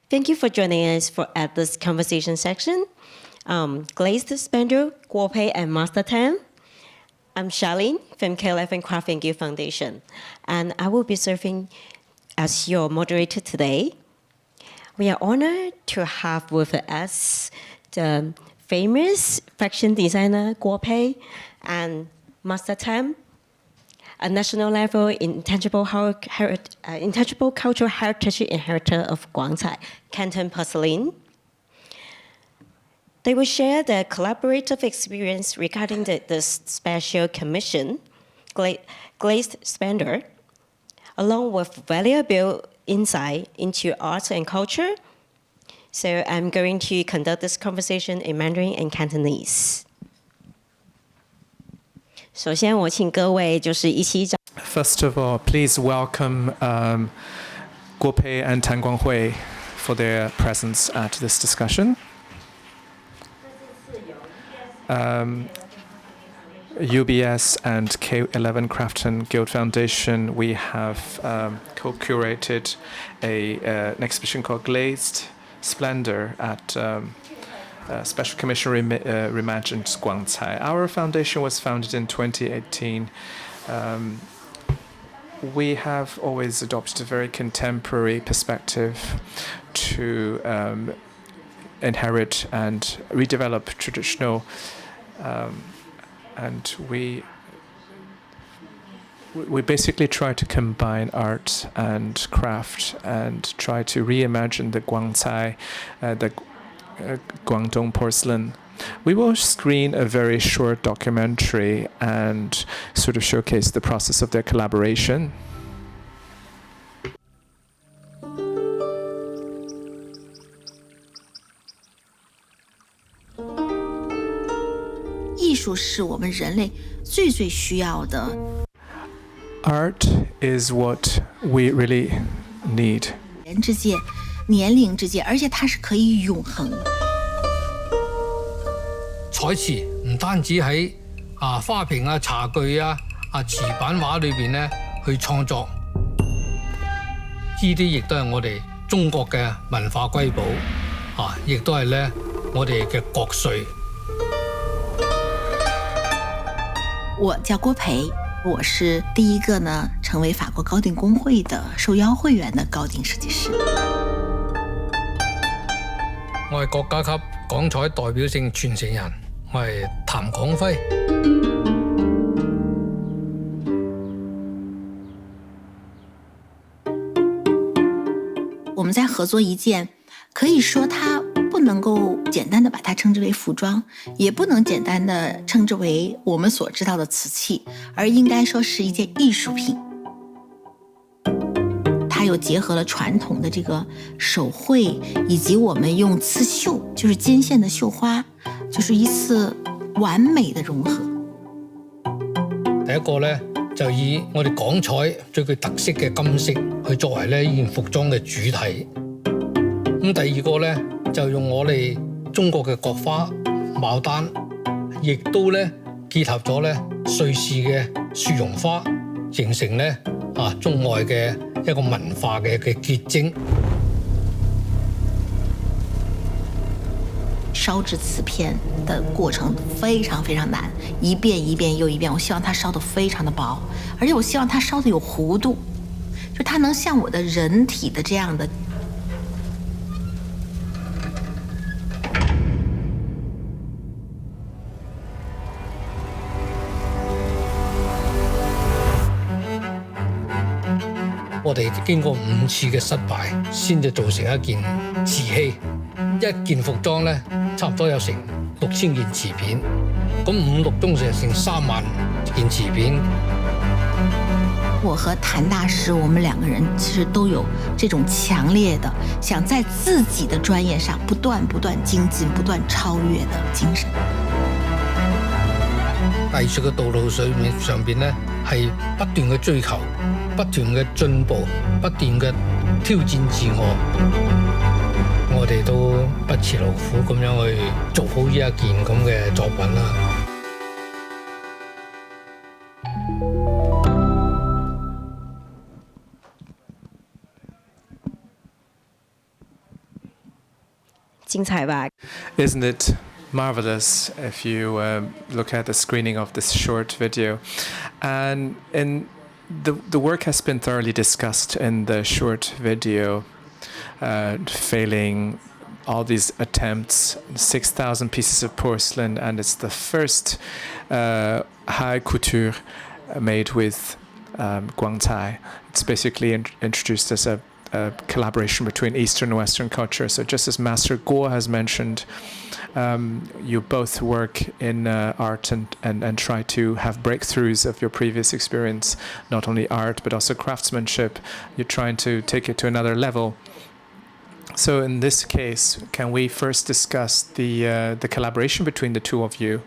Thank you for joining us at this conversation section. Glazed Splendor, Guo Pei, and Master Tan. I'm Charlene from K11 Craft Guild Foundation, and I will be serving as your moderator today. We are honored to have with us the famous fashion designer Guo Pei and Master Tan, a national level intangible cultural heritage inheritor of Guangcai, Canton porcelain. They will share their collaborative experience regarding this special commission, Glazed Splendor, along with valuable insight into art and culture. So I'm going to conduct this conversation in Mandarin and Cantonese. 首先，我请各位就是一起讲。First of all, please welcome Guo Pei and Tan Guanghui for their presence at this discussion. UBS and K11 Craft Guild Foundation, we have co-curated an exhibition called Glazed Splendor at Special Commission reimagines Guangcai. Our foundation was founded in 2018. We have always adopted a very contemporary perspective to inherit and redevelop traditional, and we basically try to combine art and craft and try to reimagine the Guangcai, the Guangdong porcelain. We will screen a very short documentary and sort of showcase the process of their collaboration. 艺术是我们人类最需要的。Art is what we really need. 人之间、年龄之间，而且它是可以永恒。彩瓷唔單止喺花瓶啊、茶具啊、瓷板畫裏邊咧去創作，呢啲亦都係我哋中國嘅文化瑰寶亦都係咧我哋嘅國粹。我叫郭培，我是第一个呢成为法国高定工会的受邀会员的高定设计師。我係國家級廣彩代表性傳承人，我係譚廣輝。我們在合作一件，可以說它不能夠簡單的把它稱之為服裝，也不能簡單的稱之為我們所知道的瓷器，而應該說是一件藝術品。它又結合了傳統的這個手繪，以及我們用刺繡，就是金線的繡花，就是一次完美的融合。第一個呢，就以我哋廣彩最具特色嘅金色去作為呢件服裝嘅主體。咁第二個呢，就用我哋中國嘅國花牡丹，亦都呢結合咗呢瑞士嘅雪絨花，形成呢中外嘅一個文化嘅結晶。燒製瓷片的過程非常非常難，一遍一遍又一遍。我希望它燒得非常的薄，而且我希望它燒得有弧度，就它能像我的人體的這樣的。我哋經過5次嘅失敗，先至做成一件瓷器。一件服裝咧，差唔多有成6000件瓷片，咁5、6宗成3萬件瓷片。我和譚大師，我們2個人其實都有這種強烈的想在自己的專業上不斷精進、不斷超越的精神。藝術嘅道路上邊咧，係不斷嘅追求，不斷嘅進步，不斷嘅挑戰自我。我哋都不辭勞苦咁樣去做好呢一件咁嘅作品啦。精彩吧。 Isn't it marvelous if you look at the screening of this short video? And the work has been thoroughly discussed in the short video, failing all these attempts, 6,000 pieces of porcelain, and it's the first high couture made with Guangcai. It's basically introduced as a collaboration between Eastern and Western culture. So just as Master Guo has mentioned, you both work in art and try to have breakthroughs of your previous experience, not only art, but also craftsmanship. You're trying to take it to another level. So in this case, can we first discuss the collaboration between the two of you?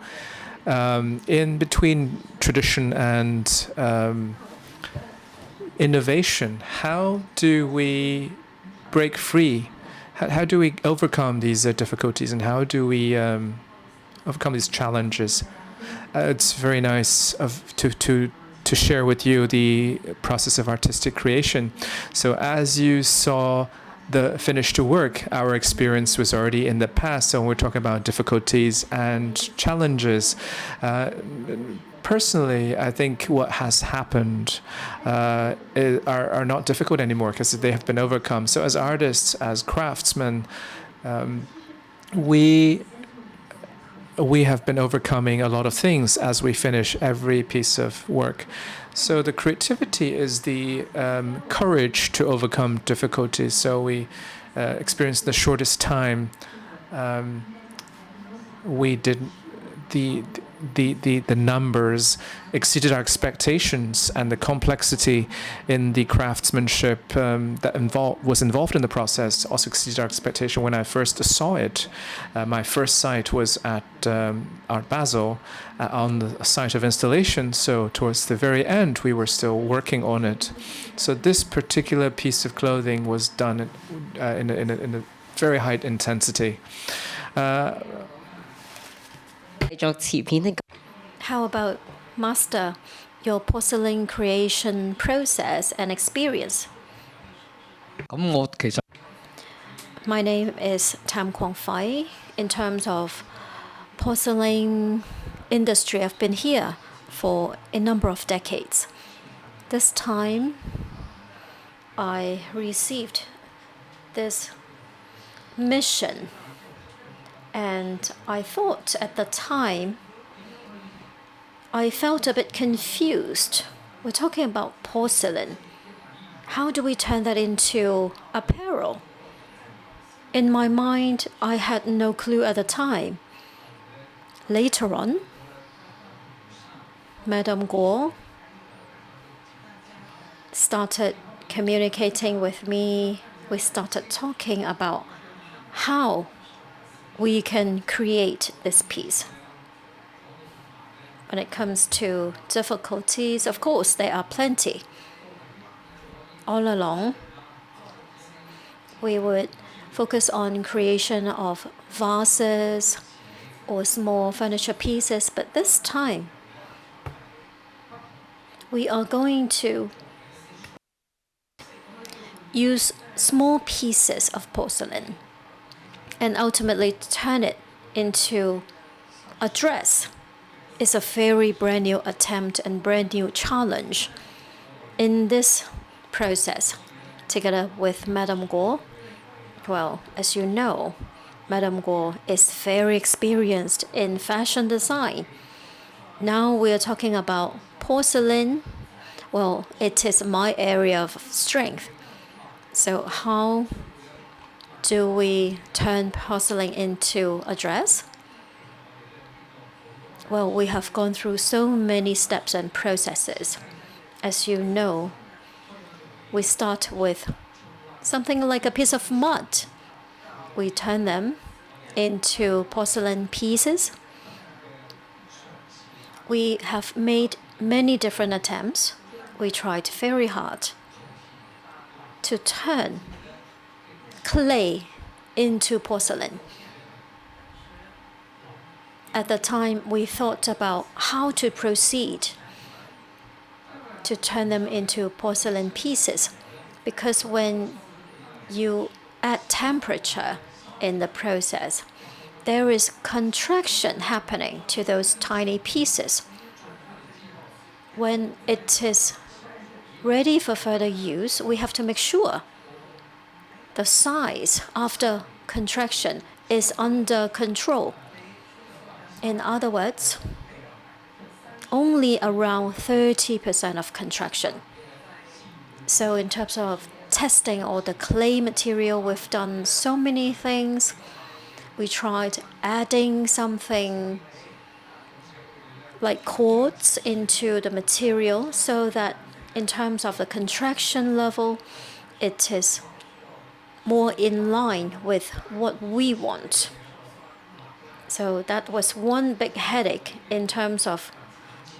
In between tradition and innovation, how do we break free? How do we overcome these difficulties, and how do we overcome these challenges? It's very nice to share with you the process of artistic creation. So as you saw the finished work, our experience was already in the past. So when we're talking about difficulties and challenges, personally, I think what has happened are not difficult anymore because they have been overcome. So as artists, as craftsmen, we have been overcoming a lot of things as we finish every piece of work. So the creativity is the courage to overcome difficulties. So we experienced the shortest time. We did the numbers exceeded our expectations, and the complexity in the craftsmanship that was involved in the process also exceeded our expectation. When I first saw it, my first site was at Art Basel on the site of installation. So towards the very end, we were still working on it. So this particular piece of clothing was done in a very high intensity. How about master your porcelain creation process and experience? 咁我其實 My name is Tam Guanghui. In terms of porcelain industry, I've been here for a number of decades. This time, I received this mission, and I thought at the time, I felt a bit confused. We're talking about porcelain. How do we turn that into apparel? In my mind, I had no clue at the time. Later on, Madame Guo started communicating with me. We started talking about how we can create this piece. When it comes to difficulties, of course, there are plenty. All along, we would focus on creation of vases or small furniture pieces, but this time, we are going to use small pieces of porcelain and ultimately turn it into a dress. It's a very brand new attempt and brand new challenge. In this process, together with Madame Guo, well, as you know, Madame Guo is very experienced in fashion design. Now we are talking about porcelain. Well, it is my area of strength. So how do we turn porcelain into a dress? Well, we have gone through so many steps and processes. As you know, we start with something like a piece of mud. We turn them into porcelain pieces. We have made many different attempts. We tried very hard to turn clay into porcelain. At the time, we thought about how to proceed to turn them into porcelain pieces, because when you add temperature in the process. There is contraction happening to those tiny pieces. When it is ready for further use, we have to make sure the size after contraction is under control. In other words, only around 30% of contraction. So in terms of testing all the clay material, we've done so many things. We tried adding something like cords into the material so that in terms of the contraction level, it is more in line with what we want. So that was one big headache in terms of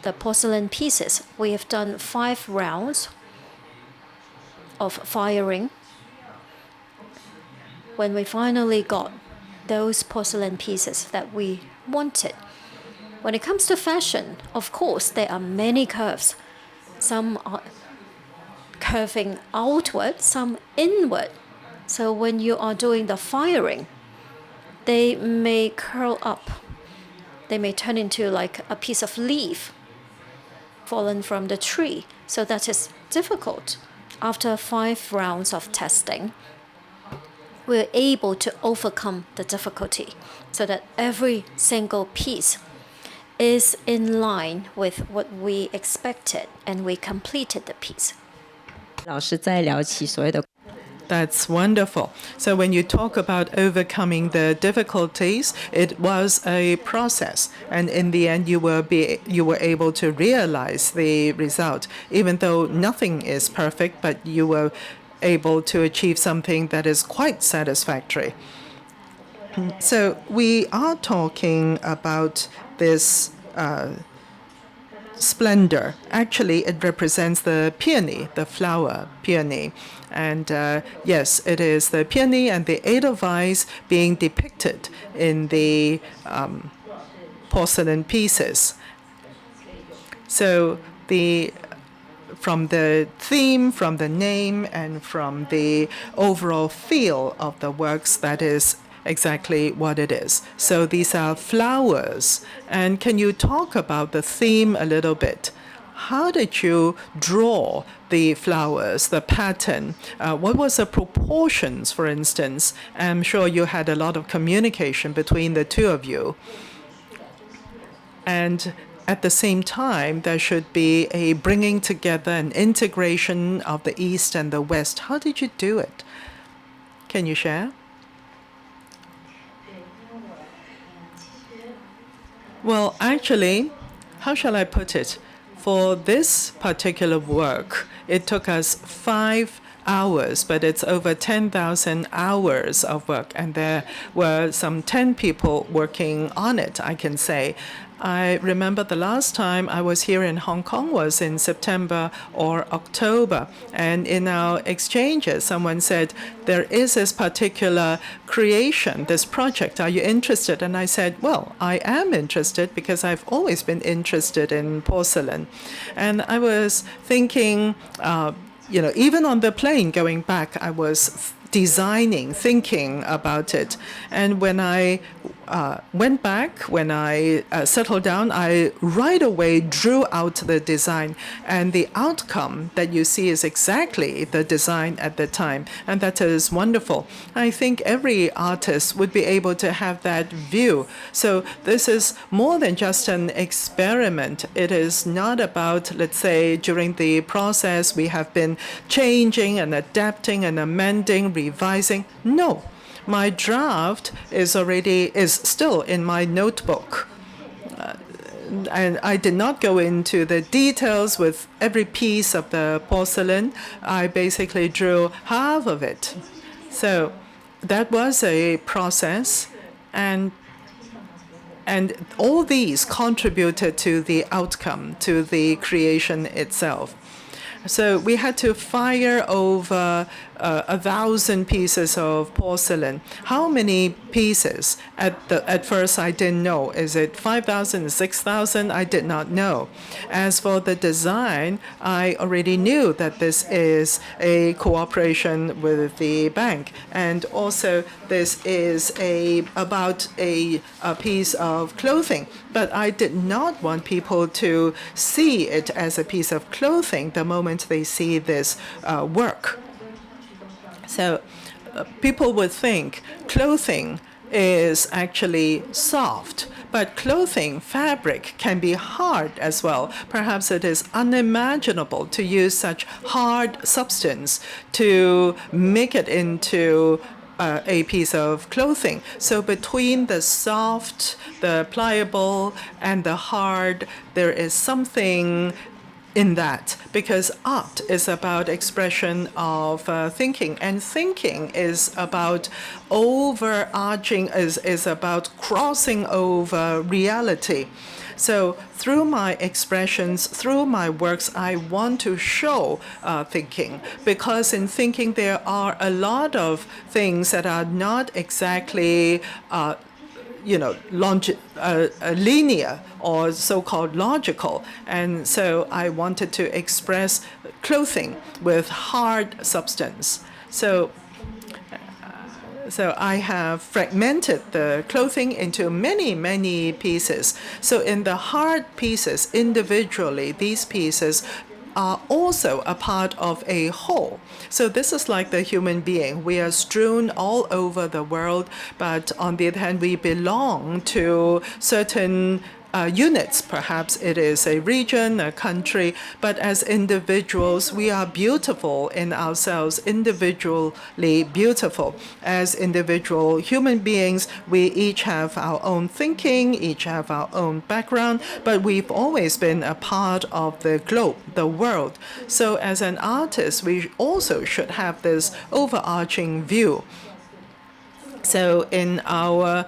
the porcelain pieces. We have done 5 rounds of firing. When we finally got those porcelain pieces that we wanted. When it comes to fashion, of course, there are many curves. Some are curving outward, some inward. So when you are doing the firing, they may curl up. They may turn into like a piece of leaf fallen from the tree. So that is difficult. After 5 rounds of testing, we're able to overcome the difficulty so that every single piece is in line with what we expected and we completed the piece. 老师在聊起所谓的 That's wonderful. So when you talk about overcoming the difficulties, it was a process, and in the end, you were able to realize the result, even though nothing is perfect, but you were able to achieve something that is quite satisfactory. So we are talking about this splendor. Actually, it represents the peony, the flower peony. And yes, it is the peony and the edelweiss being depicted in the porcelain pieces. So from the theme, from the name, and from the overall feel of the works, that is exactly what it is. So these are flowers. And can you talk about the theme a little bit? How did you draw the flowers, the pattern? What was the proportions, for instance? I'm sure you had a lot of communication between the two of you. And at the same time, there should be a bringing together, an integration of the East and the West. How did you do it? Can you share? Well, actually, how shall I put it? For this particular work, it took us 5 hours, but it's over 10,000 hours of work, and there were some 10 people working on it, I can say. I remember the last time I was here in Hong Kong was in September or October, and in our exchanges, someone said, there is this particular creation, this project, are you interested? And I said, well, I am interested because I've always been interested in porcelain. And I was thinking, even on the plane going back, I was designing, thinking about it. And when I went back, when I settled down, I right away drew out the design. And the outcome that you see is exactly the design at the time. And that is wonderful. I think every artist would be able to have that view. So this is more than just an experiment. It is not about, let's say, during the process, we have been changing and adapting and amending, revising. No. My draft is still in my notebook. And I did not go into the details with every piece of the porcelain. I basically drew half of it. So that was a process, and all these contributed to the outcome, to the creation itself. So we had to fire over 1,000 pieces of porcelain. How many pieces? At first, I didn't know. Is it 5,000, 6,000? I did not know. As for the design, I already knew that this is a cooperation with the bank, and also this is about a piece of clothing. But I did not want people to see it as a piece of clothing the moment they see this work. So people would think clothing is actually soft, but clothing fabric can be hard as well. Perhaps it is unimaginable to use such hard substance to make it into a piece of clothing. So between the soft, the pliable, and the hard, there is something in that, because art is about expression of thinking, and thinking is about overarching, is about crossing over reality. So through my expressions, through my works, I want to show thinking, because in thinking there are a lot of things that are not exactly linear or so-called logical. And so I wanted to express clothing with hard substance. So I have fragmented the clothing into many, many pieces. So in the hard pieces, individually, these pieces are also a part of a whole. So this is like the human being. We are strewn all over the world, but on the other hand, we belong to certain units. Perhaps it is a region, a country, but as individuals, we are beautiful in ourselves, individually beautiful. As individual human beings, we each have our own thinking, each have our own background, but we've always been a part of the globe, the world. So as an artist, we also should have this overarching view. So in our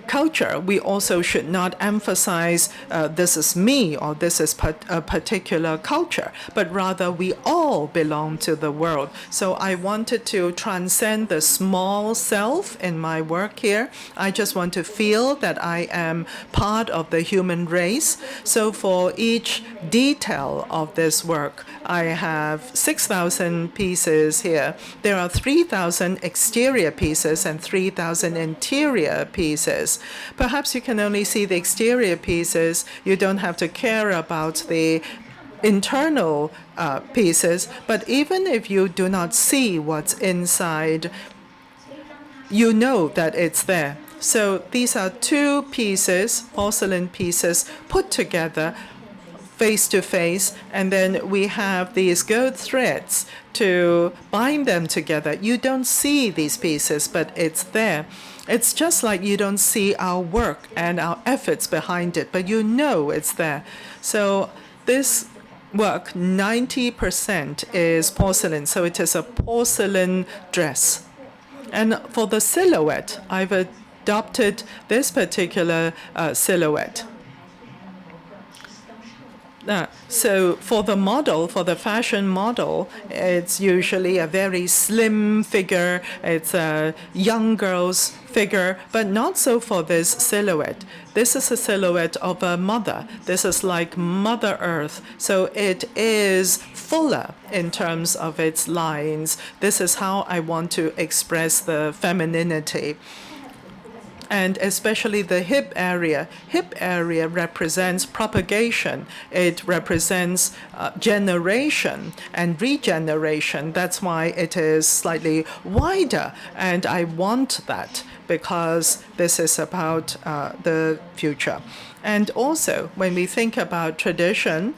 culture, we also should not emphasize this is me or this is a particular culture, but rather we all belong to the world. So I wanted to transcend the small self in my work here. I just want to feel that I am part of the human race. So for each detail of this work, I have 6,000 pieces here. There are 3,000 exterior pieces and 3,000 interior pieces. Perhaps you can only see the exterior pieces. You don't have to care about the internal pieces. But even if you do not see what's inside, you know that it's there. So these are two pieces, porcelain pieces, put together face to face, and then we have these gold threads to bind them together. You don't see these pieces, but it's there. It's just like you don't see our work and our efforts behind it, but you know it's there. So this work, 90% is porcelain, so it is a porcelain dress. And for the silhouette, I've adopted this particular silhouette. So for the model, for the fashion model, it's usually a very slim figure. It's a young girl's figure, but not so for this silhouette. This is a silhouette of a mother. This is like Mother Earth. So it is fuller in terms of its lines. This is how I want to express the femininity. And especially the hip area. Hip area represents propagation. It represents generation and regeneration. That's why it is slightly wider. And I want that because this is about the future. And also, when we think about tradition,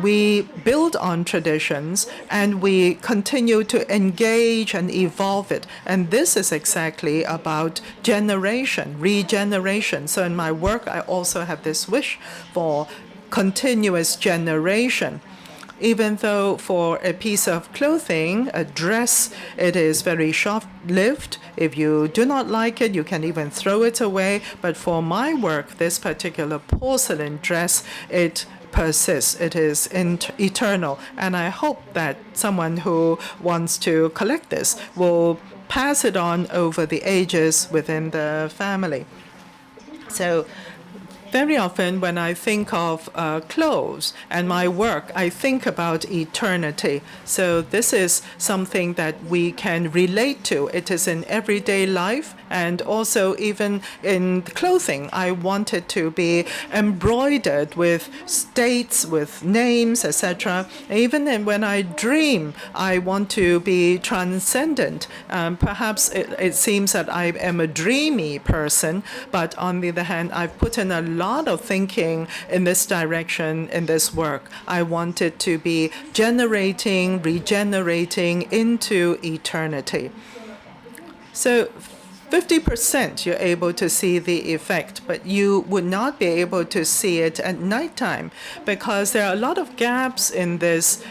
we build on traditions and we continue to engage and evolve it. And this is exactly about generation, regeneration. So in my work, I also have this wish for continuous generation. Even though for a piece of clothing, a dress, it is very short-lived. If you do not like it, you can even throw it away. But for my work, this particular porcelain dress, it persists. It is eternal. And I hope that someone who wants to collect this will pass it on over the ages within the family. So very often when I think of clothes and my work, I think about eternity. So this is something that we can relate to. It is in everyday life and also even in clothing. I want it to be embroidered with dates, with names, etc. Even when I dream, I want to be transcendent. Perhaps it seems that I am a dreamy person, but on the other hand, I've put in a lot of thinking in this direction in this work. I want it to be generating, regenerating into eternity. So 50% you're able to see the effect, but you would not be able to see it at nighttime because there are a lot of gaps in this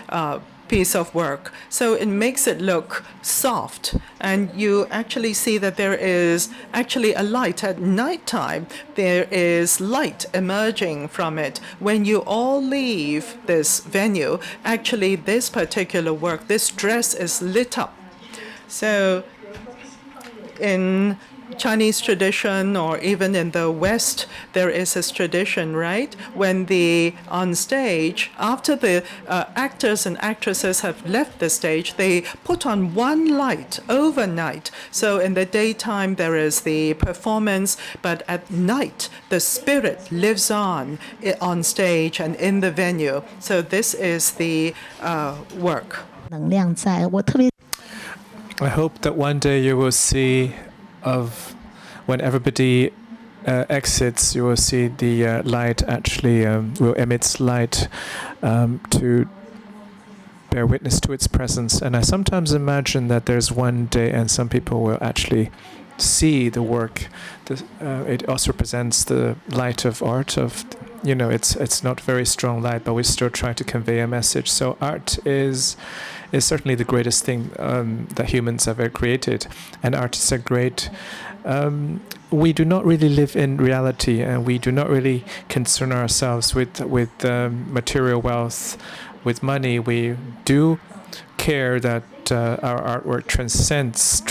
piece of work. So it makes it look soft. And you actually see that there is actually a light at nighttime. There is light emerging from it. When you all leave this venue, actually this particular work, this dress is lit up. So in Chinese tradition or even in the West, there is this tradition, right? When on stage, after the actors and actresses have left the stage, they put on one light overnight. So in the daytime, there is the performance, but at night, the spirit lives on stage and in the venue. So this is the work. 能量在，我特别 I hope that one day you will see when everybody exits, you will see the light actually will emit light to bear witness to its presence. And I sometimes imagine that there's one day and some people will actually see the work. It also represents the light of art of, it's not very strong light, but we still try to convey a message. So art is certainly the greatest thing that humans have ever created. And art is a great... we do not really live in reality, and we do not really concern ourselves with material wealth, with money. We do care that our artwork transcends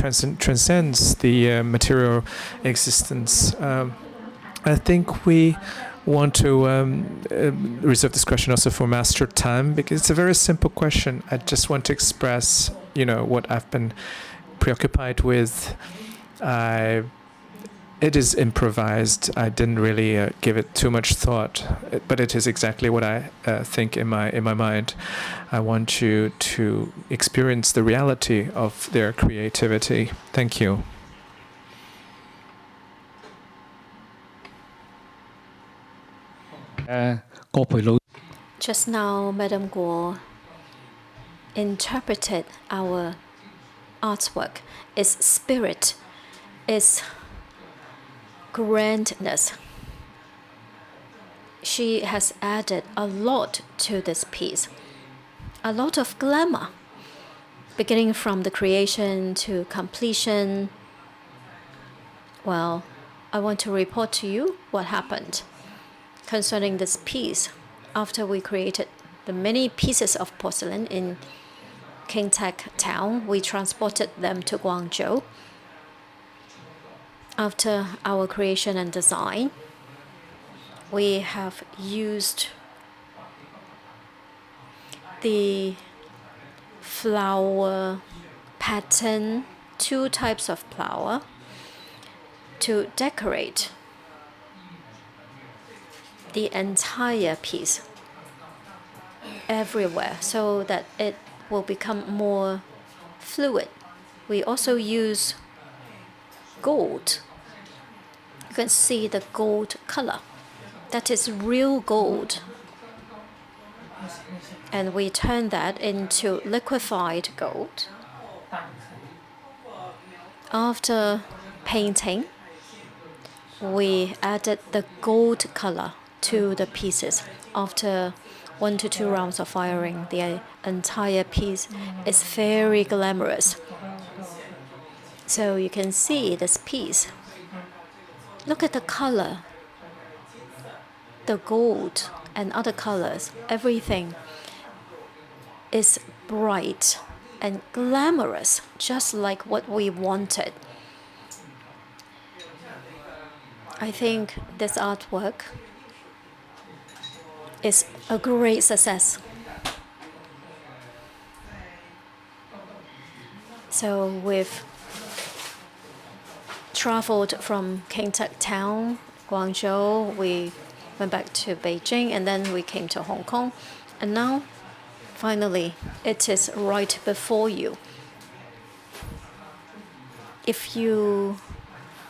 the material existence. I think we want to reserve this question also for Master Tam, because it's a very simple question. I just want to express, what I've been preoccupied with. It is improvised. I didn't really give it too much thought, but it is exactly what I think in my mind. I want you to experience the reality of their creativity. Thank you. Just now, Madame Guo interpreted our artwork. Its spirit, its grandness. She has added a lot to this piece, a lot of glamour, beginning from the creation to completion. Well, I want to report to you what happened concerning this piece. After we created the many pieces of porcelain in King Tech Town, we transported them to Guangzhou. After our creation and design, we have used the flower pattern, 2 types of flower, to decorate the entire piece everywhere so that it will become more fluid. We also use gold. You can see the gold color. That is real gold. And we turn that into liquefied gold. After painting, we added the gold color to the pieces. After 1 to 2 rounds of firing, the entire piece is very glamorous. So you can see this piece. Look at the color. The gold and other colors. Everything is bright and glamorous, just like what we wanted. I think this artwork is a great success. So we've traveled from King Tut Town, Guangzhou, we went back to Beijing, and then we came to Hong Kong. And now, finally, it is right before you. If you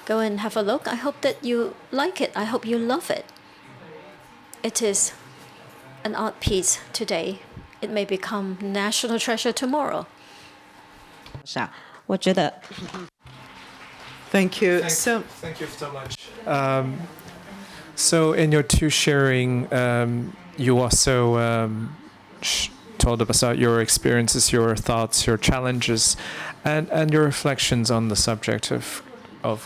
go and have a look, I hope that you like it. I hope you love it. It is an art piece today. It may become national treasure tomorrow. 是啊，我觉得 Thank you. So Thank you so much. So in your two sharing, you also told us about your experiences, your thoughts, your challenges, and your reflections on the subject of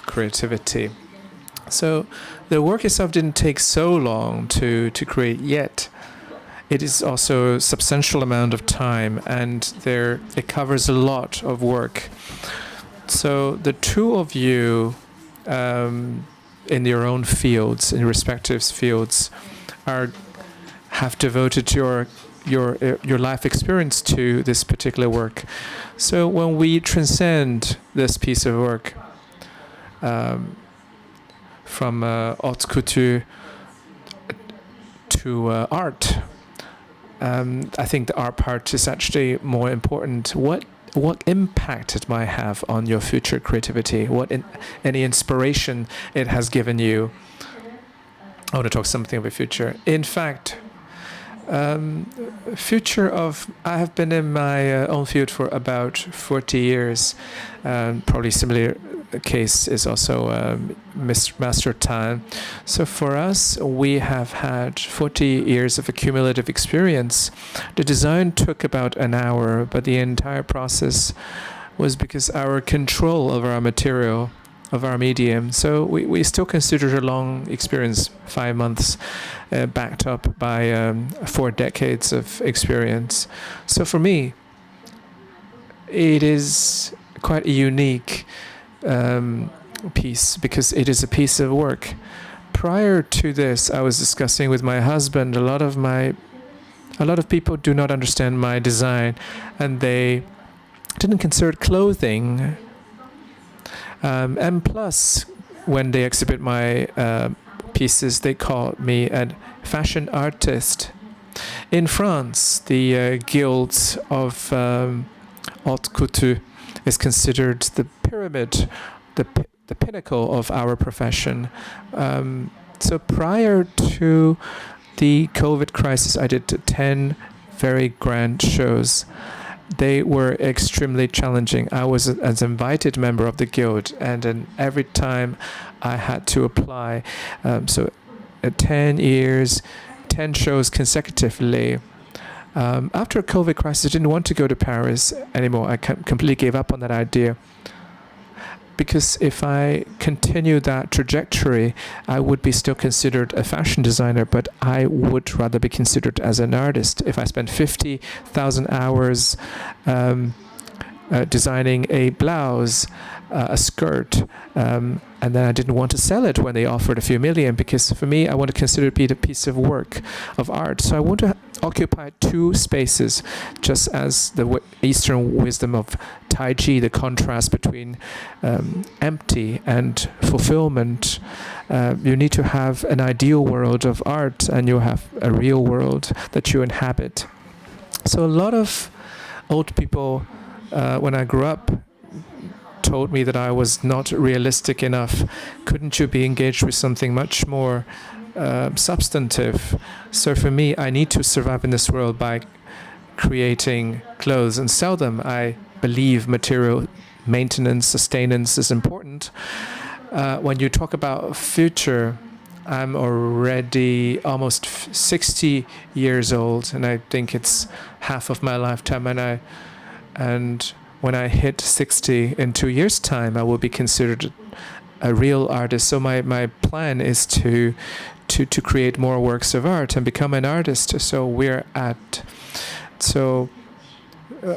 creativity. So the work itself didn't take so long to create yet. It is also a substantial amount of time, and it covers a lot of work. So the two of you, in your own fields, in respective fields, have devoted your life experience to this particular work. So when we transcend this piece of work from haute couture to art, I think the art part is actually more important. What impact it might have on your future creativity? Any inspiration it has given you? I want to talk something about future. In fact, I have been in my own field for about 40 years. Probably similar case is also Master Tan. So for us, we have had 40 years of accumulative experience. The design took about an hour, but the entire process was because our control of our material, of our medium. So we still consider it a long experience, 5 months, backed up by 4 decades of experience. So for me, it is quite a unique piece because it is a piece of work. Prior to this, I was discussing with my husband, a lot of people do not understand my design, and they didn't consider clothing. And plus, when they exhibit my pieces, they call me a fashion artist. In France, the guild of haute couture is considered the pyramid, the pinnacle of our profession. So prior to the COVID crisis, I did 10 very grand shows. They were extremely challenging. I was an invited member of the guild, and then every time I had to apply. So 10 years, 10 shows consecutively. After the COVID crisis, I didn't want to go to Paris anymore. I completely gave up on that idea. Because if I continue that trajectory, I would be still considered a fashion designer, but I would rather be considered as an artist. If I spend 50,000 hours designing a blouse, a skirt, and then I didn't want to sell it when they offered a few million, because for me, I want to consider it be a piece of work, of art. So I want to occupy 2 spaces, just as the Eastern wisdom of Tai Chi, the contrast between empty and fulfillment. You need to have an ideal world of art, and you have a real world that you inhabit. So a lot of old people, when I grew up, told me that I was not realistic enough. Couldn't you be engaged with something much more substantive? So for me, I need to survive in this world by creating clothes and sell them. I believe material maintenance, sustenance is important. When you talk about future, I'm already almost 60 years old, and I think it's half of my lifetime. And when I hit 60 in 2 years' time, I will be considered a real artist. So my plan is to to create more works of art and become an artist.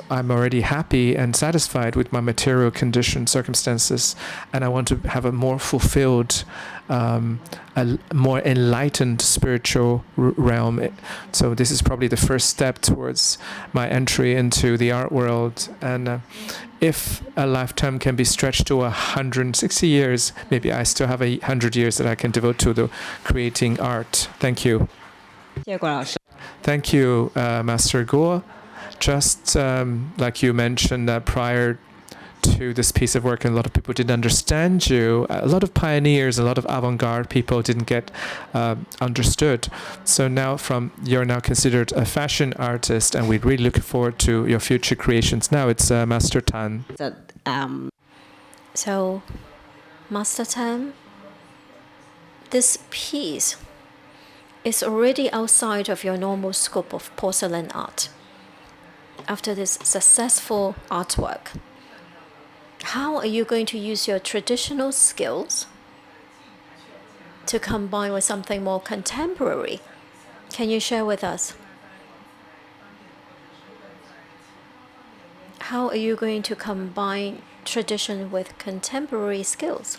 I'm already happy and satisfied with my material condition, circumstances, and I want to have a more fulfilled, a more enlightened spiritual realm. So this is probably the first step towards my entry into the art world. And if a lifetime can be stretched to 160 years, maybe I still have 100 years that I can devote to the creating art. Thank you. 谢谢郭老师。 Thank you, Master Guo. Just like you mentioned that prior to this piece of work, and a lot of people didn't understand you. A lot of pioneers, a lot of avant-garde people didn't get understood. So now you're now considered a fashion artist, and we're really looking forward to your future creations. Now it's Master Tan. So, Master Tan, this piece is already outside of your normal scope of porcelain art. After this successful artwork, how are you going to use your traditional skills to combine with something more contemporary? Can you share with us? How are you going to combine tradition with contemporary skills?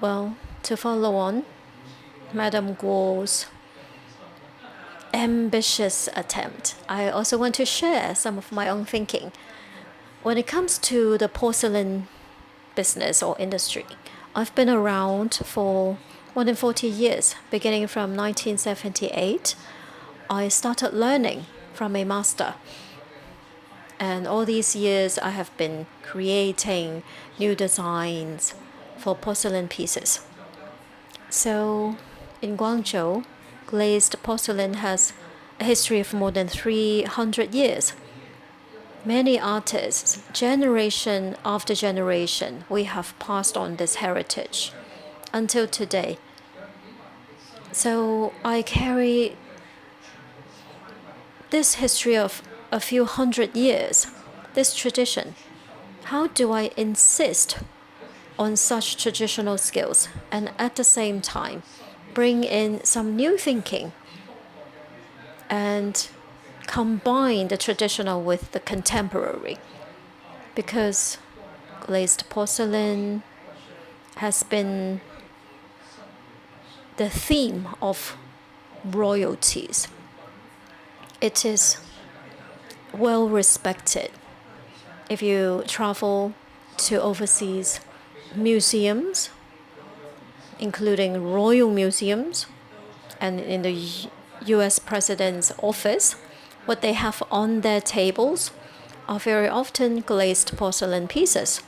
Well, to follow on Madame Guo's ambitious attempt, I also want to share some of my own thinking. When it comes to the porcelain business or industry, I've been around for more than 40 years. Beginning from 1978, I started learning from a master. And all these years, I have been creating new designs for porcelain pieces. So in Guangzhou, glazed porcelain has a history of more than 300 years. Many artists, generation after generation, we have passed on this heritage until today. So I carry this history of a few hundred years, this tradition. How do I insist on such traditional skills and at the same time bring in some new thinking and combine the traditional with the contemporary? Because glazed porcelain has been the theme of royalties. It is well respected. If you travel to overseas museums, including royal museums, and in the US President's office, what they have on their tables are very often glazed porcelain pieces.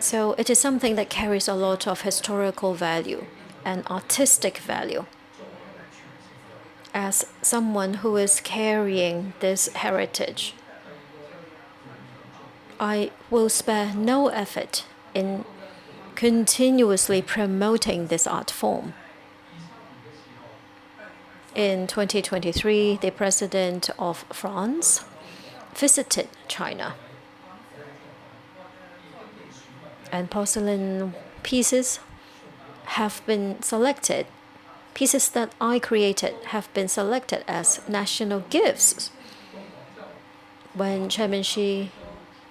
So it is something that carries a lot of historical value and artistic value. As someone who is carrying this heritage, I will spare no effort in continuously promoting this art form. In 2023, the President of France visited China, and porcelain pieces have been selected. Pieces that I created have been selected as national gifts. When Chairman Xi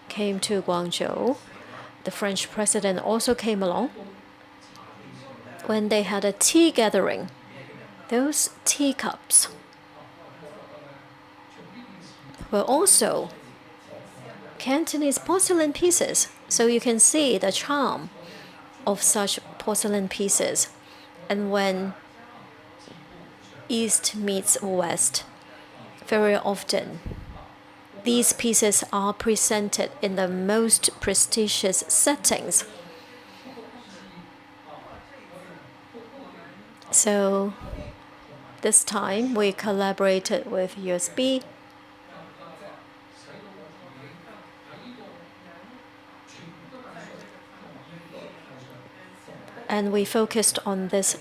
came to Guangzhou, the French president also came along. When they had a tea gathering, those teacups were also Cantonese porcelain pieces. So you can see the charm of such porcelain pieces. And when East meets West, very often these pieces are presented in the most prestigious settings. So this time we collaborated with USB. And we focused on this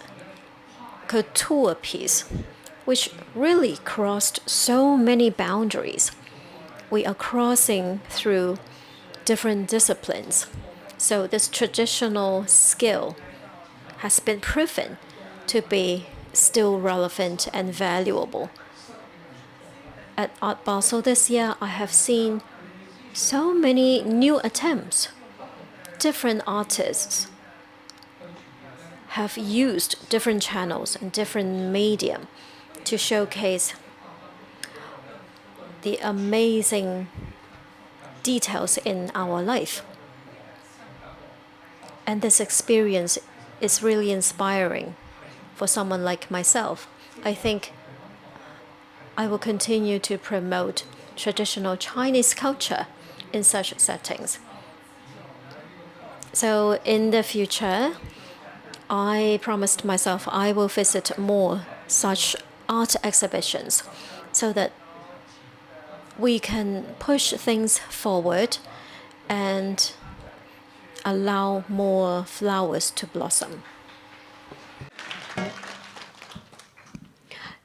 couture piece, which really crossed so many boundaries. We are crossing through different disciplines. So this traditional skill has been proven to be still relevant and valuable. At Art Basel this year, I have seen so many new attempts. Different artists have used different channels and different medium to showcase the amazing details in our life. And this experience is really inspiring for someone like myself. I think I will continue to promote traditional Chinese culture in such settings. So in the future, I promised myself I will visit more such art exhibitions so that we can push things forward and allow more flowers to blossom.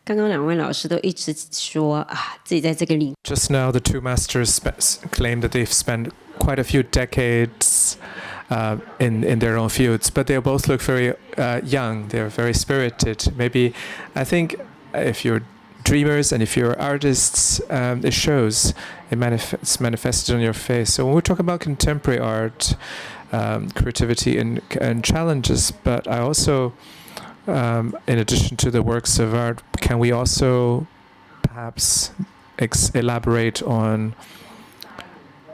刚刚两位老师都一直说啊，自己在这个领 Just now, the two masters claim that they've spent quite a few decades in their own fields, but they both look very young. They're very spirited. Maybe, I think, if you're dreamers and if you're artists, it shows. It's manifested on your face. So when we talk about contemporary art, creativity and challenges, but I also, in addition to the works of art, can we also perhaps elaborate on,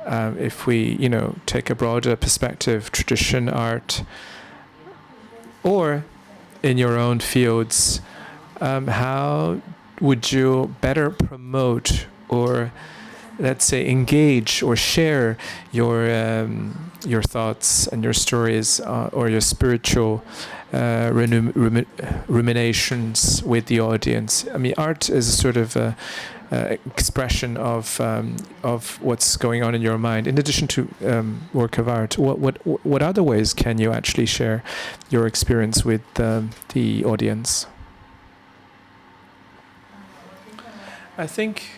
if we, take a broader perspective, tradition art, or in your own fields, how would you better promote or, let's say, engage or share your thoughts and your stories or your spiritual ruminations with the audience? I mean, art is a sort of expression of what's going on in your mind. In addition to work of art, what other ways can you actually share your experience with the audience? I think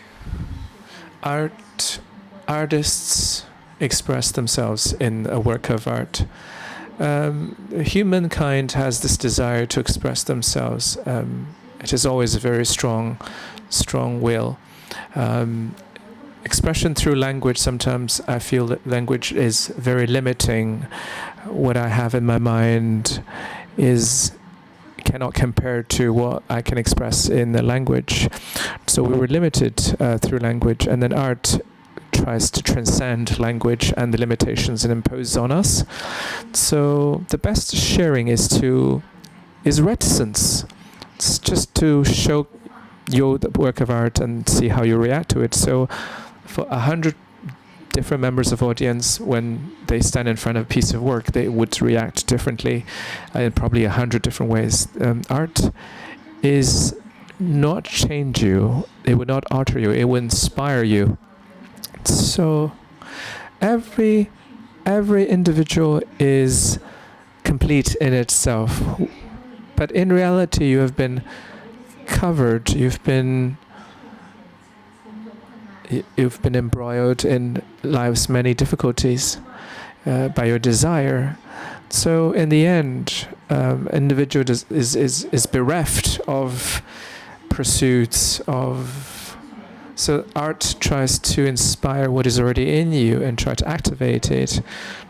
artists express themselves in a work of art. Humankind has this desire to express themselves. It is always a very strong will. Expression through language, sometimes I feel that language is very limiting. What I have in my mind cannot compare to what I can express in the language. So we were limited through language, and then art tries to transcend language and the limitations it imposes on us. So the best sharing is reticence. It's just to show your work of art and see how you react to it. So for 100 different members of audience, when they stand in front of a piece of work, they would react differently in probably 100 different ways. Art is not change you. It will not alter you. It will inspire you. So every individual is complete in itself. But in reality, you have been covered. You've been embroiled in life's many difficulties by your desire. So in the end, individual is bereft of pursuits of. So art tries to inspire what is already in you and try to activate it.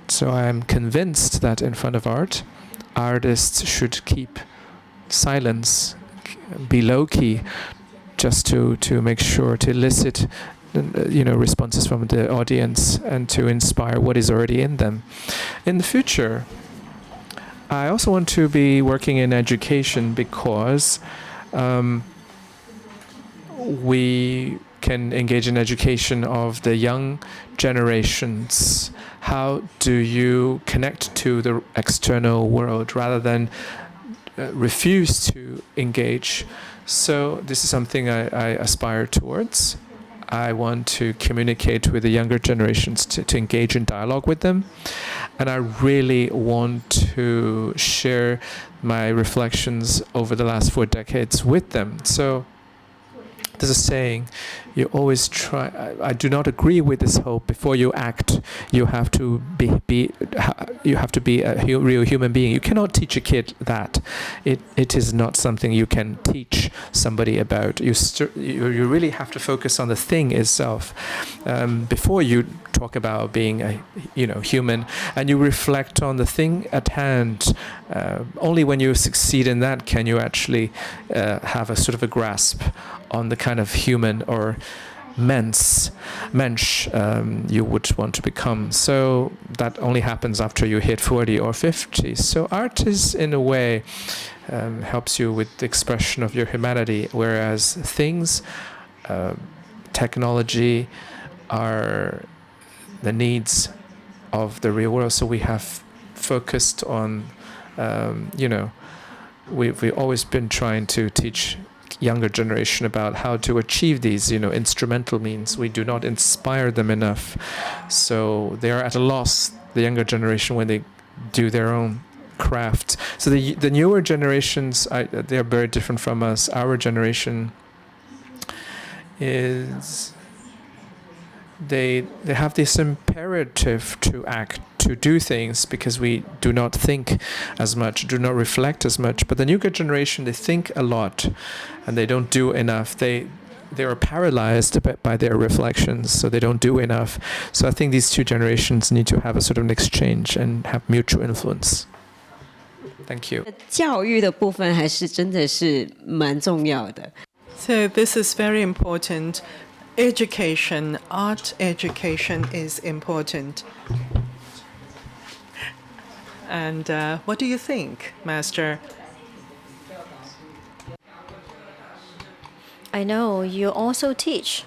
So I am convinced that in front of art, artists should keep silence, be low key, just to make sure to elicit responses from the audience and to inspire what is already in them. In the future, I also want to be working in education because we can engage in education of the young generations. How do you connect to the external world rather than refuse to engage? So this is something I aspire towards. I want to communicate with the younger generations to engage in dialogue with them. And I really want to share my reflections over the last 4 decades with them. So there's a saying, you always try. I do not agree with this hope. Before you act, you have to be a real human being. You cannot teach a kid that. It is not something you can teach somebody about. You really have to focus on the thing itself before you talk about being a human, and you reflect on the thing at hand. Only when you succeed in that can you actually have a sort of a grasp on the kind of human or mensch you would want to become. So that only happens after you hit 40 or 50. So art is, in a way, helps you with the expression of your humanity, whereas things, technology, are the needs of the real world. So we have focused on, we've always been trying to teach younger generation about how to achieve these, instrumental means. We do not inspire them enough. So they are at a loss, the younger generation, when they do their own craft. So the newer generations, they are very different from us. Our generation is... They have this imperative to act, to do things, because we do not think as much, do not reflect as much. But the younger generation, they think a lot, and they don't do enough. They are paralyzed a bit by their reflections, so they don't do enough. So I think these two generations need to have a sort of an exchange and have mutual influence. Thank you. 教育的部分还是真的是蛮重要的。 So this is very important. Education, art education is important. And what do you think, Master? I know you also teach.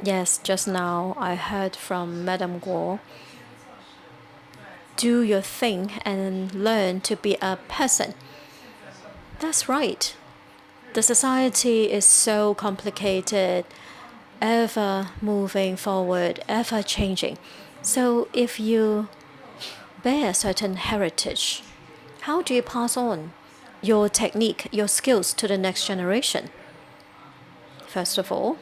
Yes, just now I heard from Madame Guo. Do your thing and learn to be a person. That's right. The society is so complicated, ever moving forward, ever changing. So if you bear a certain heritage, how do you pass on your technique, your skills to the next generation? First of all,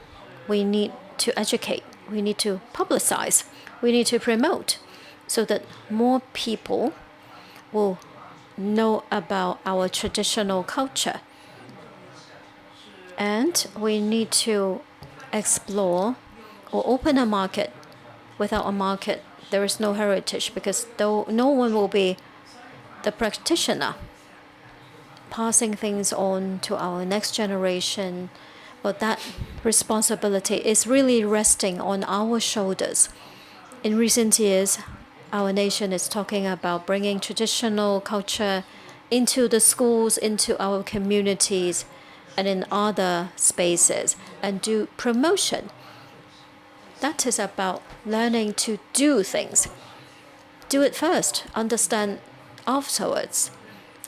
we need to educate, we need to publicize, we need to promote so that more people will know about our traditional culture. And we need to explore or open a market. Without a market, there is no heritage, because no one will be the practitioner passing things on to our next generation. But that responsibility is really resting on our shoulders. In recent years, our nation is talking about bringing traditional culture into the schools, into our communities, and in other spaces, and do promotion. That is about learning to do things. Do it first, understand afterwards.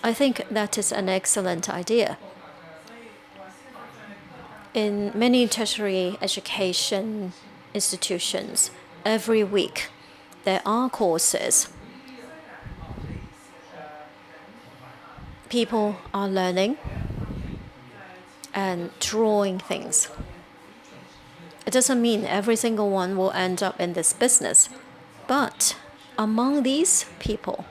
I think that is an excellent idea. In many tertiary education institutions, every week there are courses. People are learning and drawing things. It doesn't mean every single one will end up in this business, but among these people,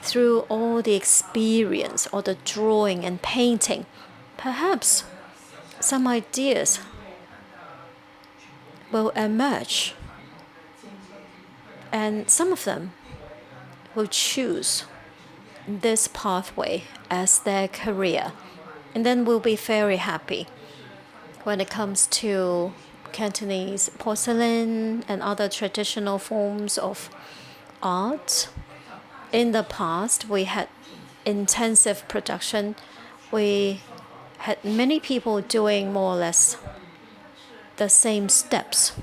through all the experience, all the drawing and painting, perhaps some ideas will emerge, and some of them will choose this pathway as their career, and then we'll be very happy. When it comes to Cantonese porcelain and other traditional forms of art, in the past we had intensive production. We had many people doing more or less the same steps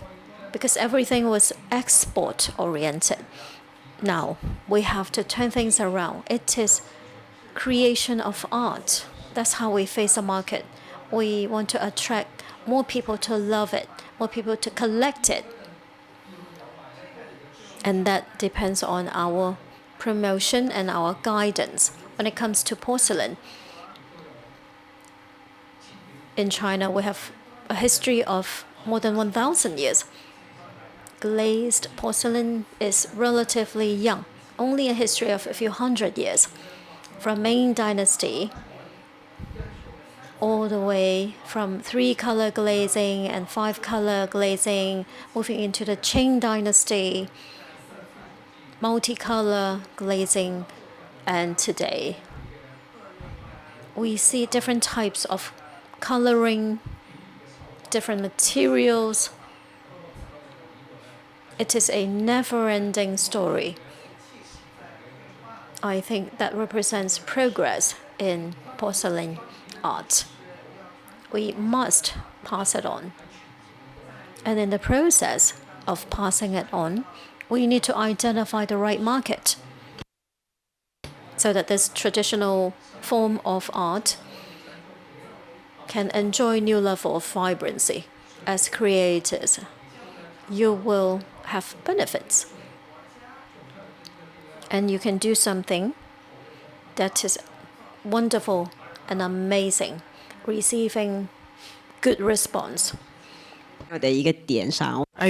because everything was export oriented. Now we have to turn things around. It is creation of art. That's how we face the market. We want to attract more people to love it, more people to collect it. And that depends on our promotion and our guidance. When it comes to porcelain, in China, we have a history of more than 1,000 years. Glazed porcelain is relatively young, only a history of a few hundred years. From Ming Dynasty, all the way from 3-color glazing and 5-color glazing, moving into the Qing Dynasty, multicolor glazing, and today we see different types of coloring, different materials. It is a never-ending story. I think that represents progress in porcelain art. We must pass it on. And in the process of passing it on, we need to identify the right market so that this traditional form of art can enjoy new level of vibrancy. As creators, you will have benefits. And you can do something that is wonderful and amazing, receiving good response. I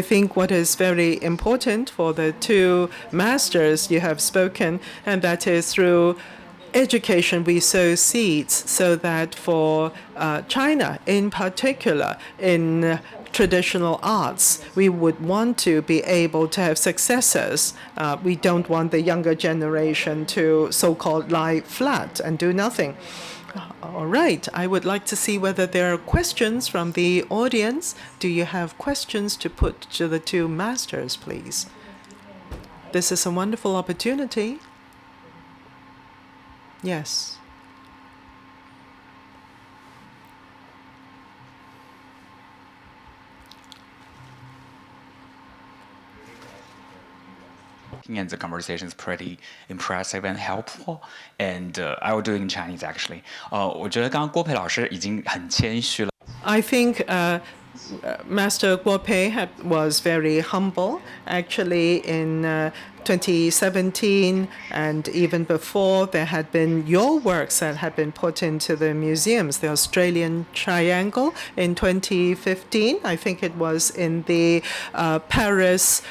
think what is very important for the two masters you have spoken, and that is through education we sow seeds, so that for China in particular, in traditional arts, we would want to be able to have successors. We don't want the younger generation to so-called lie flat and do nothing. All right, I would like to see whether there are questions from the audience. Do you have questions to put to the two masters, please? This is a wonderful opportunity. Yes. And the conversation is pretty impressive and helpful. And I will do it in Chinese actually. 我觉得刚刚郭培老师已经很谦虚了。I think Master Guo Pei was very humble. Actually, in 2017 and even before, there had been your works that had been put into the museums. The Australian Triangle in 2015, I think it was in the Paris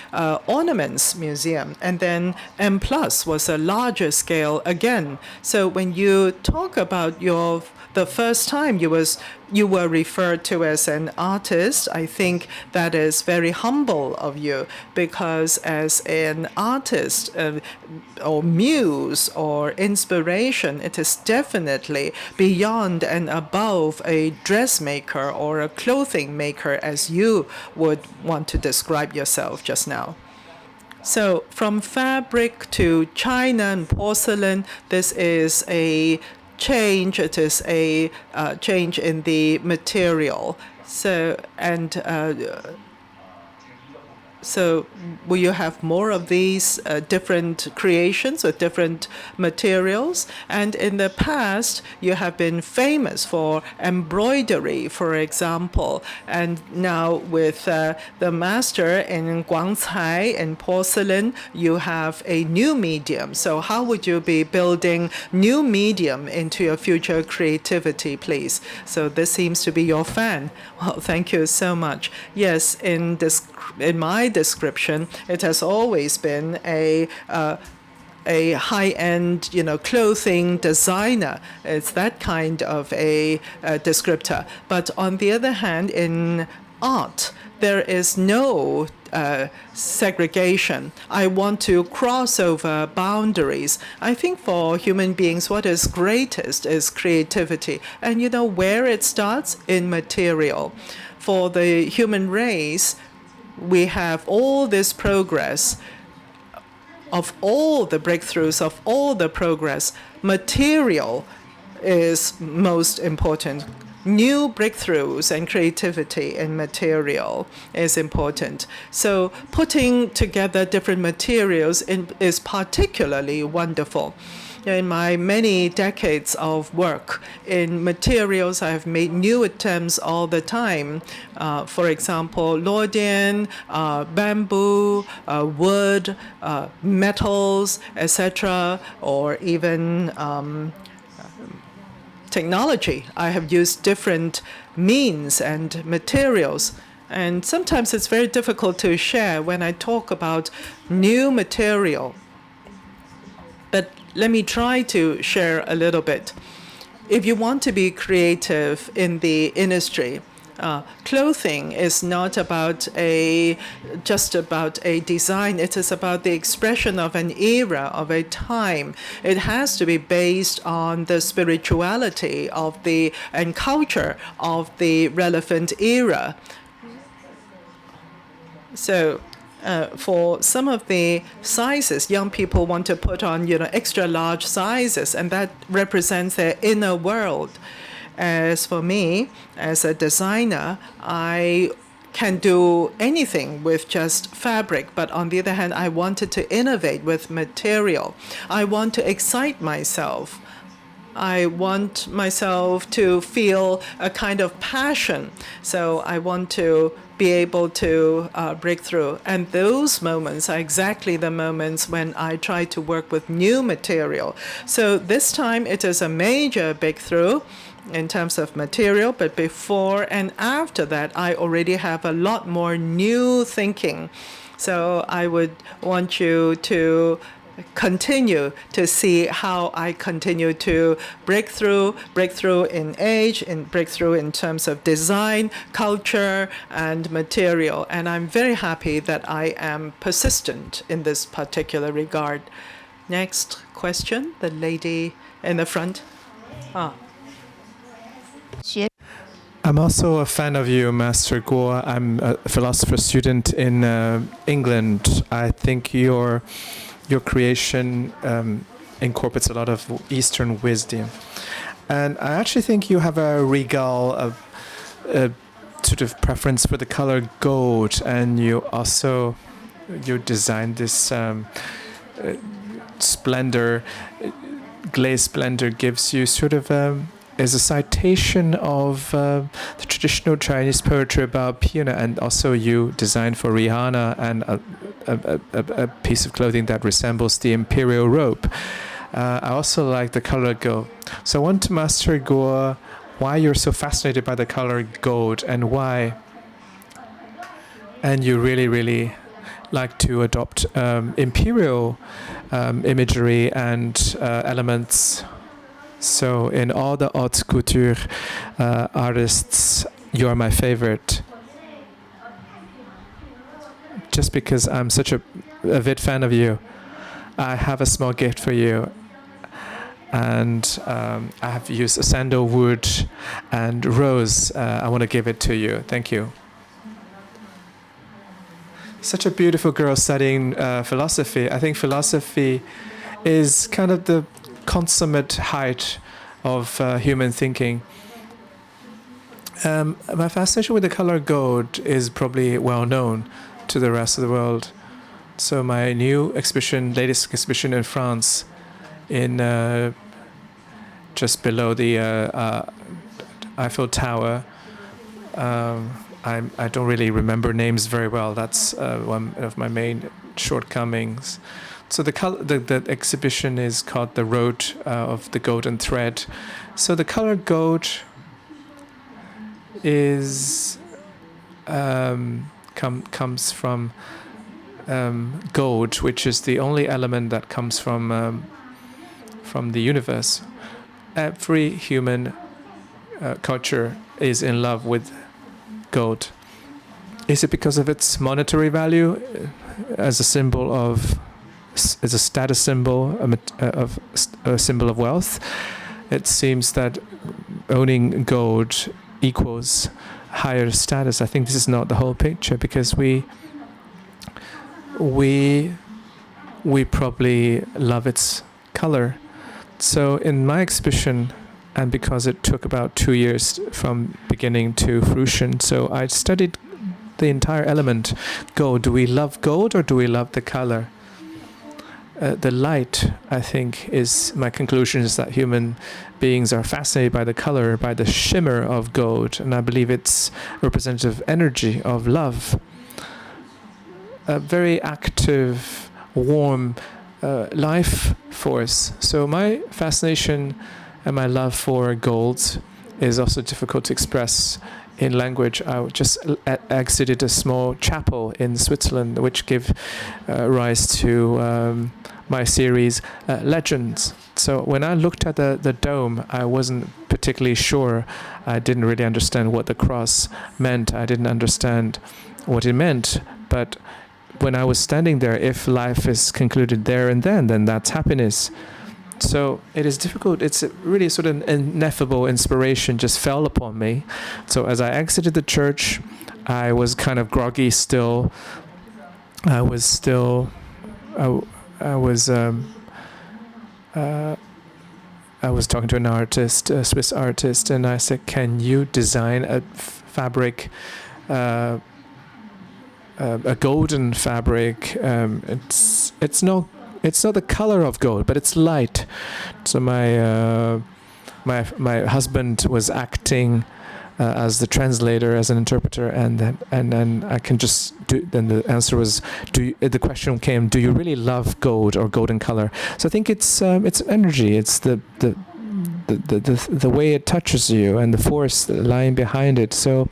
Ornaments Museum. And then M Plus was a larger scale again. So when you talk about the first time you were referred to as an artist, I think that is very humble of you, because as an artist or muse or inspiration, it is definitely beyond and above a dressmaker or a clothing maker, as you would want to describe yourself just now. So from fabric to china and porcelain, this is a change. It is a change in the material. So so will you have more of these different creations with different materials? And in the past, you have been famous for embroidery, for example. And now with the master in Guangcai and porcelain, you have a new medium. So how would you be building new medium into your future creativity, please? So this seems to be your fan. Well, thank you so much. Yes, in my description, it has always been a high-end, clothing designer. It's that kind of a descriptor. But on the other hand, in art, there is no segregation. I want to cross over boundaries. I think for human beings, what is greatest is creativity. And you know where it starts? In material. For the human race, we have all this progress, of all the breakthroughs, of all the progress. Material is most important. New breakthroughs and creativity in material is important. So putting together different materials is particularly wonderful. In my many decades of work in materials, I've made new attempts all the time. For example, Laudian, bamboo, wood, metals, etc., or even technology. I have used different means and materials. And sometimes it's very difficult to share when I talk about new material. But let me try to share a little bit. If you want to be creative in the industry, clothing is not just about a design. It is about the expression of an era, of a time. It has to be based on the spirituality and culture of the relevant era. So for some of the sizes, young people want to put on, extra large sizes, and that represents their inner world. As for me, as a designer, I can do anything with just fabric, but on the other hand, I wanted to innovate with material. I want to excite myself. I want myself to feel a kind of passion. So I want to be able to break through. And those moments are exactly the moments when I try to work with new material. So this time it is a major breakthrough in terms of material, but before and after that, I already have a lot more new thinking. So I would want you to continue to see how I continue to break through in age, breakthrough in terms of design, culture, and material. And I'm very happy that I am persistent in this particular regard. Next question, the lady in the front. I'm also a fan of you, Master Guo. I'm a philosopher student in England. I think your creation incorporates a lot of Eastern wisdom. And I actually think you have a regal, a sort of preference for the color gold, and you designed this splendor. Glazed Splendor gives you sort of is a citation of the traditional Chinese poetry about Pina, and also you designed for Rihanna and a piece of clothing that resembles the imperial robe. I also like the color gold. So I want to Master Guo why you're so fascinated by the color gold and why. And you really, really like to adopt imperial imagery and elements. So in all the haute couture artists, you are my favorite. Just because I'm such a avid fan of you, I have a small gift for you. And I have used sandalwood and rose. I want to give it to you. Thank you. Such a beautiful girl studying philosophy. I think philosophy is kind of the consummate height of human thinking. My fascination with the color gold is probably well known to the rest of the world. So my new exhibition, latest exhibition in France, in just below the Eiffel Tower. I don't really remember names very well. That's one of my main shortcomings. So the exhibition is called The Road of the Golden Thread. So the color gold is comes from gold, which is the only element that comes from the universe. Every human culture is in love with gold. Is it because of its monetary value as a symbol of, as a status symbol, a symbol of wealth? It seems that owning gold equals higher status. I think this is not the whole picture, because we probably love its color. So in my exhibition, and because it took about 2 years from beginning to fruition, so I studied the entire element gold. Do we love gold or do we love the color? The light, I think, is my conclusion, is that human beings are fascinated by the color, by the shimmer of gold, and I believe it's representative energy of love. A very active, warm life force. So my fascination And my love for gold is also difficult to express in language. I just exited a small chapel in Switzerland, which gave rise to my series Legends. So when I looked at the dome, I wasn't particularly sure. I didn't really understand what the cross meant. I didn't understand what it meant. But when I was standing there, if life is concluded there and then that's happiness. So it is difficult. It's really sort of ineffable inspiration just fell upon me. So as I exited the church, I was kind of groggy still. I was talking to an artist, a Swiss artist, and I said, "Can you design a fabric, a golden fabric? It's not the color of gold, but it's light." So my husband was acting as the translator, as an interpreter, and then I can just do. Then the answer was, the question came, do you really love gold or golden color? So I think it's energy. It's the way it touches you and the force lying behind it. So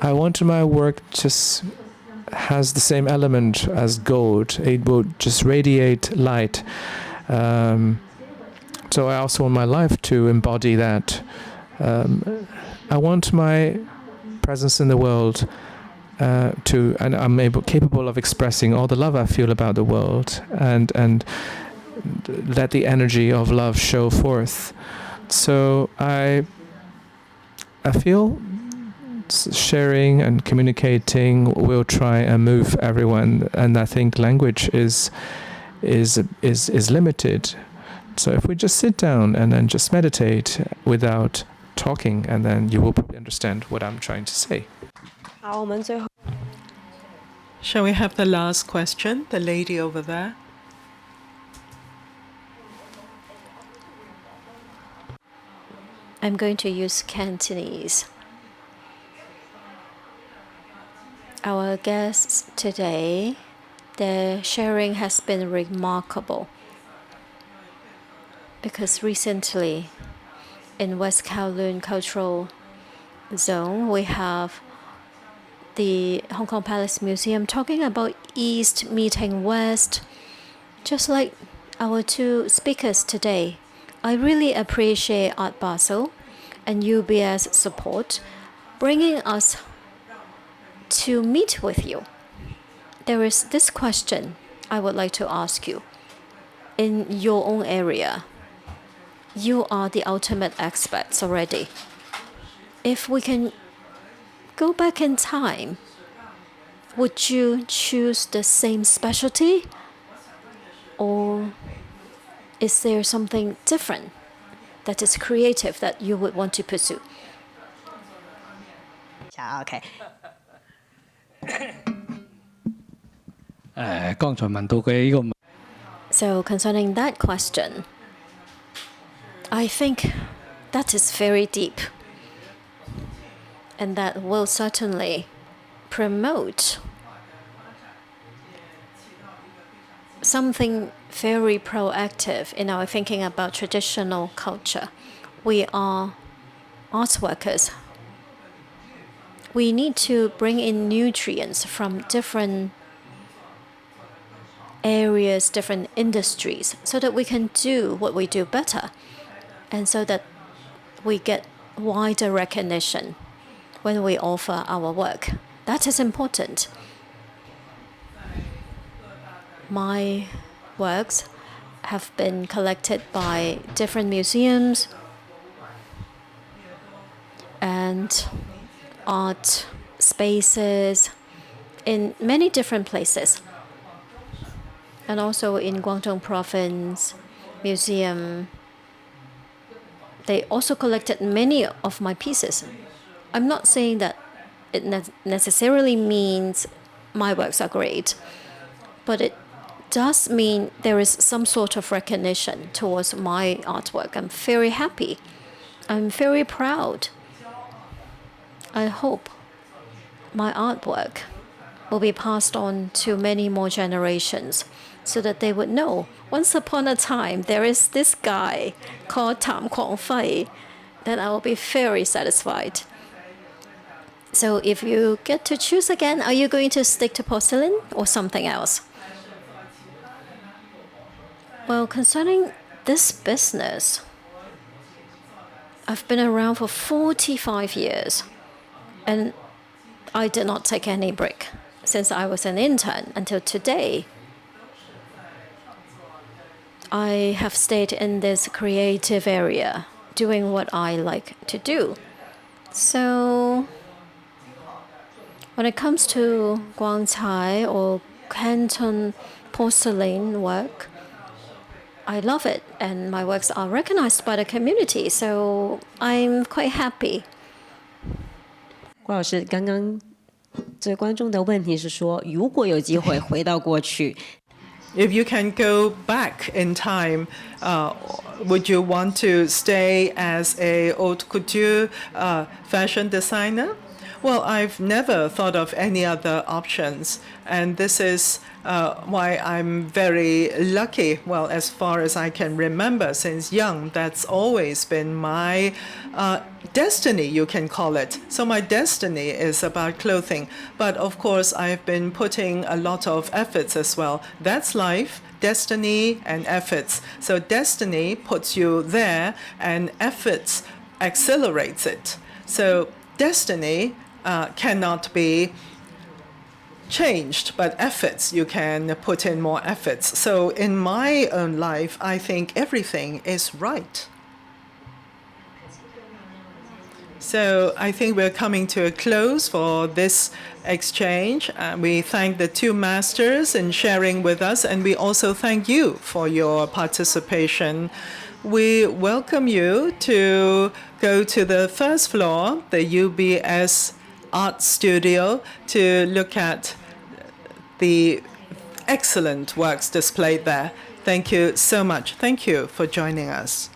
I wanted my work just has the same element as gold. It will just radiate light. So I also want my life to embody that. I want my presence in the world and I'm capable of expressing all the love I feel about the world and let the energy of love show forth. So I feel sharing and communicating will try and move everyone, and I think language is limited. So if we just sit down and then just meditate without talking, and then you will probably understand what I'm trying to say. Shall we have the last question? The lady over there. I'm going to use Cantonese. Our guests today, their sharing has been remarkable because recently in West Kowloon Cultural Zone, we have the Hong Kong Palace Museum talking about East meeting West, just like our two speakers today. I really appreciate Art Basel and UBS support, bringing us to meet with you. There is this question I would like to ask you. In your own area, you are the ultimate experts already. If we can go back in time, would you choose the same specialty? Or is there something different that is creative that you would want to pursue? Okay. 剛才問到嘅呢個問 So concerning that question, I think that is very deep, and that will certainly promote something very proactive in our thinking about traditional culture. We are art workers. We need to bring in nutrients from different areas, different industries, so that we can do what we do better, and so that we get wider recognition when we offer our work. That is important. My works have been collected by different museums and art spaces in many different places. And also in Guangdong Province Museum, they also collected many of my pieces. I'm not saying that it necessarily means my works are great, but it does mean there is some sort of recognition towards my artwork. I'm very happy. I'm very proud. I hope my artwork will be passed on to many more generations. so that they would know once upon a time there is this guy called Tam Kwong Fei, then I will be very satisfied. So if you get to choose again, are you going to stick to porcelain or something else? Well, concerning this business, I've been around for 45 years, and I did not take any break since I was an intern until today. I have stayed in this creative area, doing what I like to do. So when it comes to Guangcai or Canton porcelain work, I love it, and my works are recognized by the community, so I'm quite happy. 郭老师，刚刚这个观众的问题是说，如果有机会回到过去， If you can go back in time, would you want to stay as a haute couture fashion designer? Well, I've never thought of any other options, and this is why I'm very lucky. Well, as far as I can remember since young, that's always been my destiny, you can call it. So my destiny is about clothing, but of course I've been putting a lot of efforts as well. That's life, destiny and efforts. So destiny puts you there and efforts accelerates it. So destiny cannot be changed, but efforts, you can put in more efforts. So in my own life, I think everything is right. So I think we're coming to a close for this exchange. We thank the two masters in sharing with us, and we also thank you for your participation. We welcome you to go to the first floor, the UBS Art Studio, to look at the excellent works displayed there. Thank you so much. Thank you for joining us.